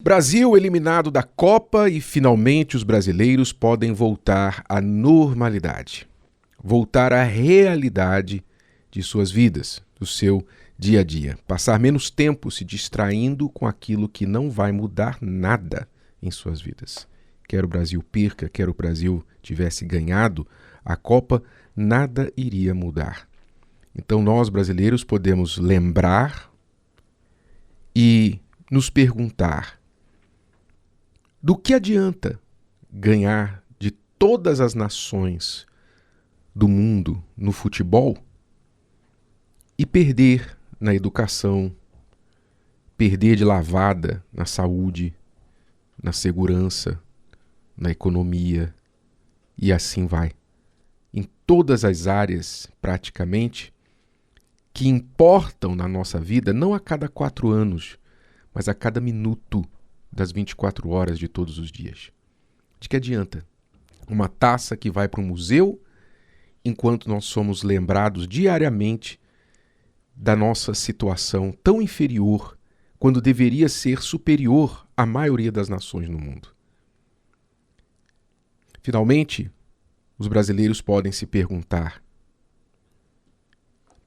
Brasil eliminado da Copa e finalmente os brasileiros podem voltar à normalidade. Voltar à realidade de suas vidas, do seu dia a dia. Passar menos tempo se distraindo com aquilo que não vai mudar nada em suas vidas. Quer o Brasil perca, quer o Brasil tivesse ganhado a Copa, nada iria mudar. Então nós brasileiros podemos lembrar e nos perguntar: do que adianta ganhar de todas as nações do mundo no futebol e perder na educação, perder de lavada na saúde, na segurança, na economia e assim vai? Em todas as áreas, praticamente, que importam na nossa vida, não a cada 4 anos, mas a cada minuto das 24 horas de todos os dias. De que adianta uma taça que vai para o museu, enquanto nós somos lembrados diariamente da nossa situação tão inferior, quando deveria ser superior à maioria das nações no mundo? Finalmente, os brasileiros podem se perguntar: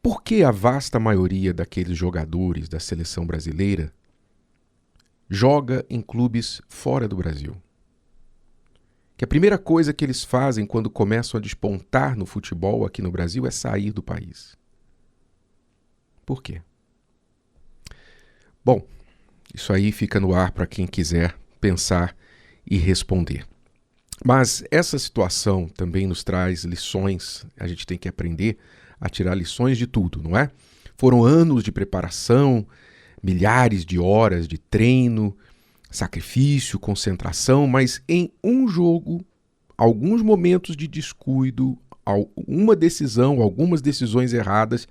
por que a vasta maioria daqueles jogadores da seleção brasileira joga em clubes fora do Brasil? Que a primeira coisa que eles fazem quando começam a despontar no futebol aqui no Brasil é sair do país. Por quê? Bom, isso aí fica no ar para quem quiser pensar e responder. Mas essa situação também nos traz lições, a gente tem que aprender a tirar lições de tudo, não é? Foram anos de preparação, milhares de horas de treino, sacrifício, concentração, mas em um jogo, alguns momentos de descuido, uma decisão, algumas decisões erradas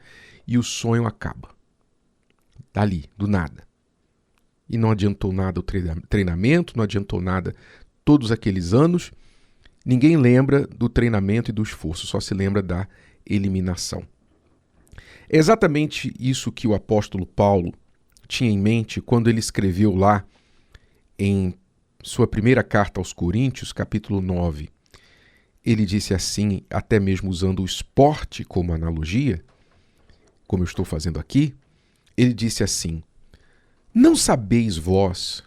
e o sonho acaba. Dali, do nada. E não adiantou nada o treinamento, não adiantou nada todos aqueles anos. Ninguém lembra do treinamento e do esforço, só se lembra da eliminação. É exatamente isso que o apóstolo Paulo tinha em mente quando ele escreveu lá em sua primeira carta aos Coríntios, capítulo 9. Ele disse assim, até mesmo usando o esporte como analogia, como eu estou fazendo aqui, ele disse assim: não sabeis vós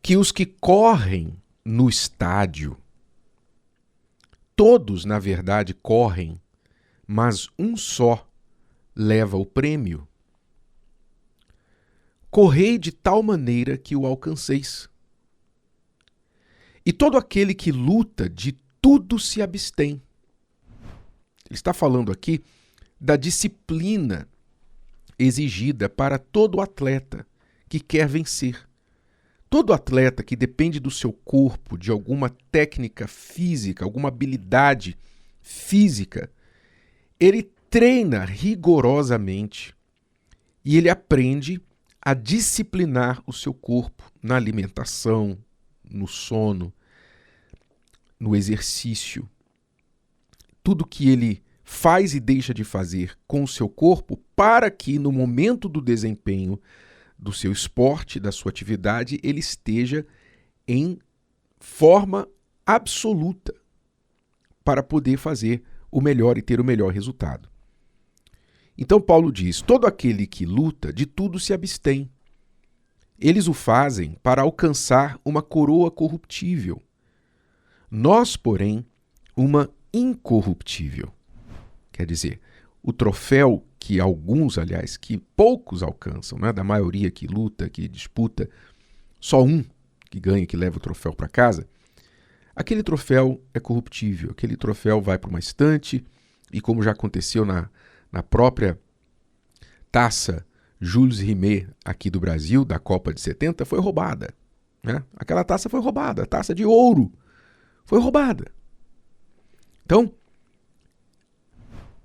que os que correm no estádio, todos, na verdade, correm, mas um só leva o prêmio? Correi de tal maneira que o alcanceis. E todo aquele que luta, de tudo se abstém. Ele está falando aqui da disciplina exigida para todo atleta que quer vencer. Todo atleta que depende do seu corpo, de alguma técnica física, alguma habilidade física, ele treina rigorosamente e ele aprende a disciplinar o seu corpo na alimentação, no sono, no exercício. Tudo que ele faz e deixa de fazer com o seu corpo para que no momento do desempenho do seu esporte, da sua atividade, ele esteja em forma absoluta para poder fazer o melhor e ter o melhor resultado. Então Paulo diz: todo aquele que luta, de tudo se abstém. Eles o fazem para alcançar uma coroa corruptível. Nós, porém, uma incorruptível. Quer dizer, o troféu que alguns, aliás, que poucos alcançam, né? Da maioria que luta, que disputa, só um que ganha, que leva o troféu para casa, aquele troféu é corruptível, aquele troféu vai para uma estante e, como já aconteceu na própria taça Jules Rimet aqui do Brasil, da Copa de 70, foi roubada. Né? Aquela taça foi roubada, a taça de ouro foi roubada. Então,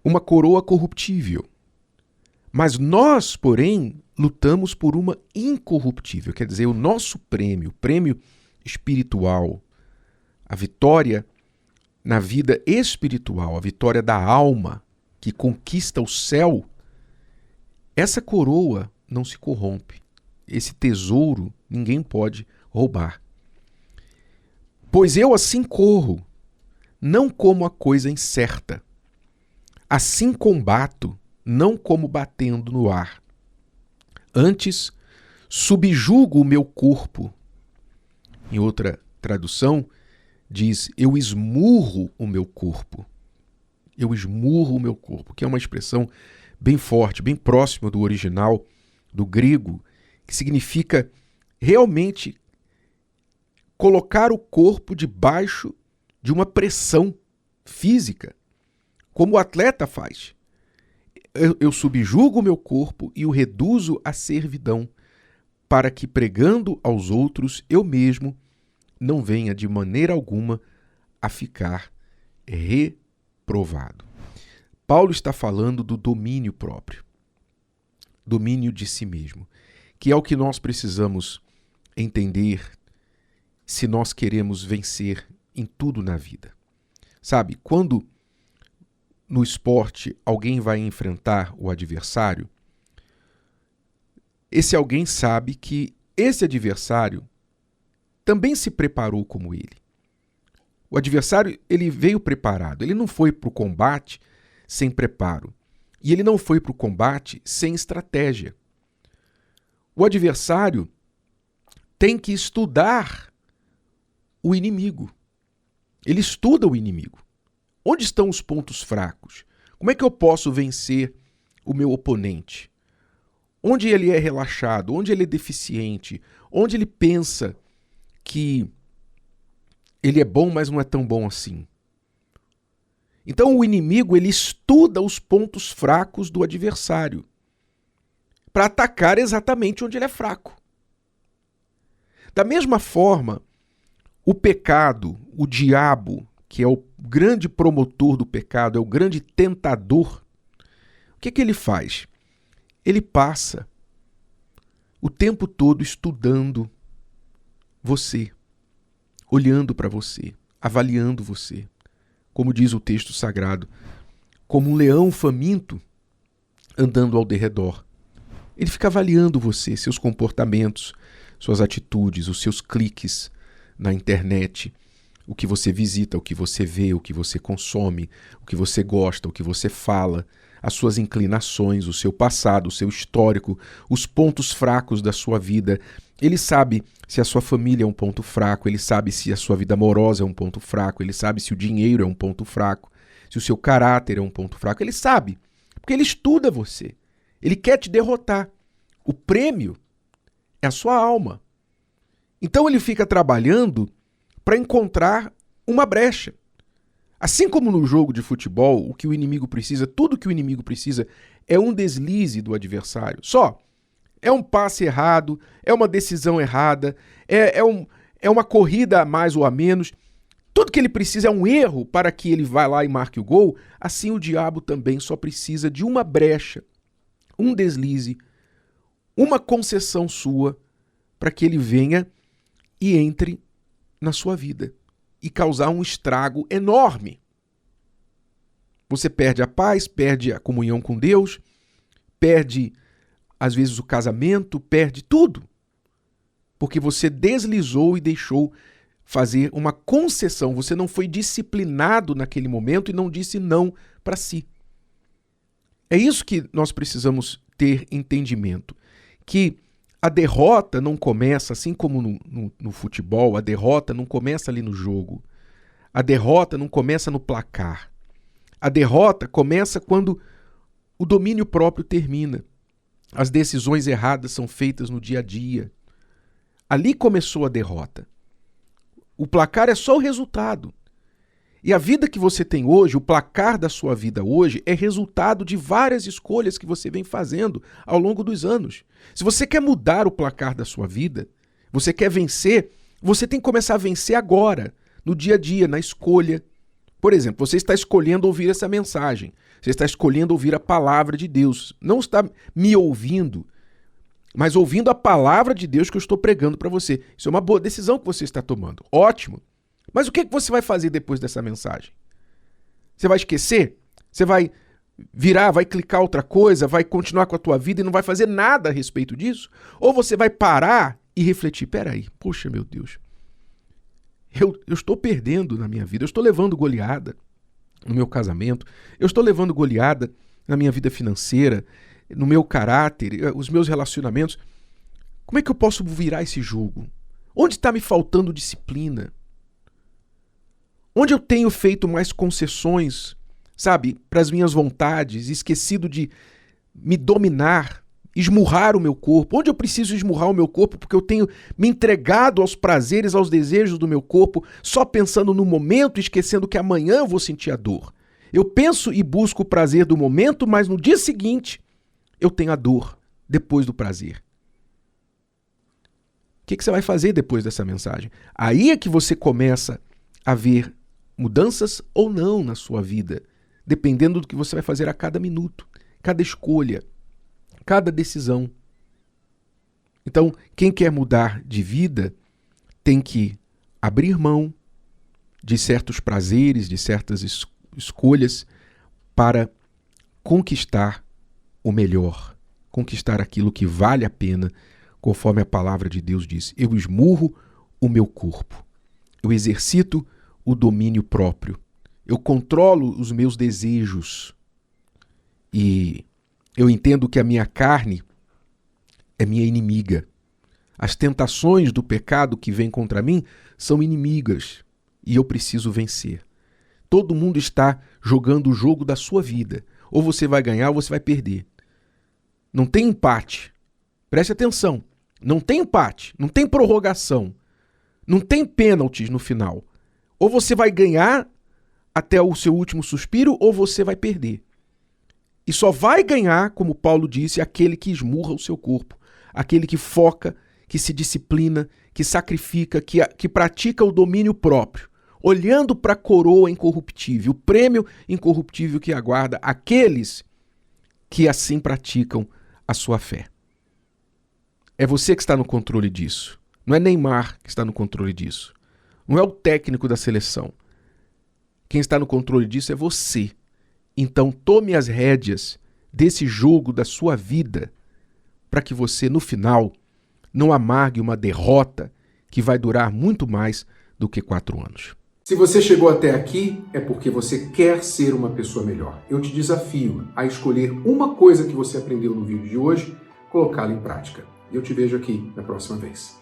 uma coroa corruptível. Mas nós, porém, lutamos por uma incorruptível, quer dizer, o nosso prêmio, o prêmio espiritual, a vitória na vida espiritual, a vitória da alma que conquista o céu, essa coroa não se corrompe. esse tesouro ninguém pode roubar. Pois eu assim corro, não como a coisa incerta. Assim combato, não como batendo no ar. Antes, subjugo o meu corpo. Em outra tradução, diz, eu esmurro o meu corpo. Eu esmurro o meu corpo, que é uma expressão bem forte, bem próxima do original, do grego, que significa realmente colocar o corpo debaixo de uma pressão física, como o atleta faz. Eu subjugo o meu corpo e o reduzo à servidão, para que, pregando aos outros, eu mesmo não venha de maneira alguma a ficar reprovado. Paulo está falando do domínio próprio, domínio de si mesmo, que é o que nós precisamos entender se nós queremos vencer em tudo na vida. Sabe, quando no esporte alguém vai enfrentar o adversário, esse alguém sabe que esse adversário também se preparou como ele. O adversário, ele veio preparado, ele não foi para o combate sem preparo. E ele não foi para o combate sem estratégia. O adversário tem que estudar o inimigo. Ele estuda o inimigo. Onde estão os pontos fracos? Como é que eu posso vencer o meu oponente? Onde ele é relaxado? Onde ele é deficiente? Onde ele pensa que ele é bom, mas não é tão bom assim? Então o inimigo, ele estuda os pontos fracos do adversário para atacar exatamente onde ele é fraco. Da mesma forma, o pecado, o diabo, que é o grande promotor do pecado, é o grande tentador, o que ele faz? Ele passa o tempo todo estudando você, olhando para você, avaliando você. Como diz o texto sagrado, como um leão faminto andando ao derredor. Ele fica avaliando você, seus comportamentos, suas atitudes, os seus cliques na internet, o que você visita, o que você vê, o que você consome, o que você gosta, o que você fala, as suas inclinações, o seu passado, o seu histórico, os pontos fracos da sua vida. Ele sabe se a sua família é um ponto fraco, ele sabe se a sua vida amorosa é um ponto fraco, ele sabe se o dinheiro é um ponto fraco, se o seu caráter é um ponto fraco. Ele sabe, porque ele estuda você. Ele quer te derrotar. O prêmio é a sua alma. Então ele fica trabalhando para encontrar uma brecha. Assim como no jogo de futebol, o que o inimigo precisa, tudo que o inimigo precisa é um deslize do adversário. Só. É um passe errado, é uma decisão errada, é uma corrida a mais ou a menos. Tudo que ele precisa é um erro para que ele vá lá e marque o gol. Assim o diabo também só precisa de uma brecha, um deslize, uma concessão sua para que ele venha e entre na sua vida e causar um estrago enorme. Você perde a paz, perde a comunhão com Deus, perde às vezes o casamento, perde tudo. Porque você deslizou e deixou fazer uma concessão. Você não foi disciplinado naquele momento e não disse não para si. É isso que nós precisamos ter entendimento. Que a derrota não começa, assim como no futebol, a derrota não começa ali no jogo. A derrota não começa no placar. A derrota começa quando o domínio próprio termina. As decisões erradas são feitas no dia a dia. Ali começou a derrota. O placar é só o resultado. E a vida que você tem hoje, o placar da sua vida hoje, é resultado de várias escolhas que você vem fazendo ao longo dos anos. Se você quer mudar o placar da sua vida, você quer vencer, você tem que começar a vencer agora, no dia a dia, na escolha. Por exemplo, você está escolhendo ouvir essa mensagem. Você está escolhendo ouvir a palavra de Deus. Não está me ouvindo, mas ouvindo a palavra de Deus que eu estou pregando para você. Isso é uma boa decisão que você está tomando. Ótimo. Mas o que você vai fazer depois dessa mensagem? Você vai esquecer? Você vai virar, vai clicar outra coisa, vai continuar com a tua vida e não vai fazer nada a respeito disso? Ou você vai parar e refletir, peraí, poxa meu Deus, eu estou perdendo na minha vida, eu estou levando goleada no meu casamento, eu estou levando goleada na minha vida financeira, no meu caráter, os meus relacionamentos. Como é que eu posso virar esse jogo? Onde está me faltando disciplina? Onde eu tenho feito mais concessões, sabe, para as minhas vontades, esquecido de me dominar, esmurrar o meu corpo? Onde eu preciso esmurrar o meu corpo porque eu tenho me entregado aos prazeres, aos desejos do meu corpo, só pensando no momento, esquecendo que amanhã eu vou sentir a dor? Eu penso e busco o prazer do momento, mas no dia seguinte eu tenho a dor depois do prazer. O que você vai fazer depois dessa mensagem? Aí é que você começa a ver mudanças ou não na sua vida, dependendo do que você vai fazer a cada minuto, cada escolha, cada decisão. Então, quem quer mudar de vida tem que abrir mão de certos prazeres, de certas escolhas para conquistar o melhor, conquistar aquilo que vale a pena, conforme a palavra de Deus diz. Eu esmurro o meu corpo, eu exercito o domínio próprio, eu controlo os meus desejos e eu entendo que a minha carne é minha inimiga. As tentações do pecado que vêm contra mim são inimigas e eu preciso vencer. Todo mundo está jogando o jogo da sua vida. Ou você vai ganhar ou você vai perder. Não tem empate. Preste atenção. Não tem empate, não tem prorrogação, não tem pênaltis no final. Ou você vai ganhar até o seu último suspiro ou você vai perder. E só vai ganhar, como Paulo disse, aquele que esmurra o seu corpo, aquele que foca, que se disciplina, que sacrifica, que pratica o domínio próprio, olhando para a coroa incorruptível, o prêmio incorruptível que aguarda aqueles que assim praticam a sua fé. É você que está no controle disso. Não é Neymar que está no controle disso. Não é o técnico da seleção. Quem está no controle disso é você. Então tome as rédeas desse jogo da sua vida para que você, no final, não amargue uma derrota que vai durar muito mais do que 4 anos. Se você chegou até aqui, é porque você quer ser uma pessoa melhor. Eu te desafio a escolher uma coisa que você aprendeu no vídeo de hoje, colocá-la em prática. Eu te vejo aqui na próxima vez.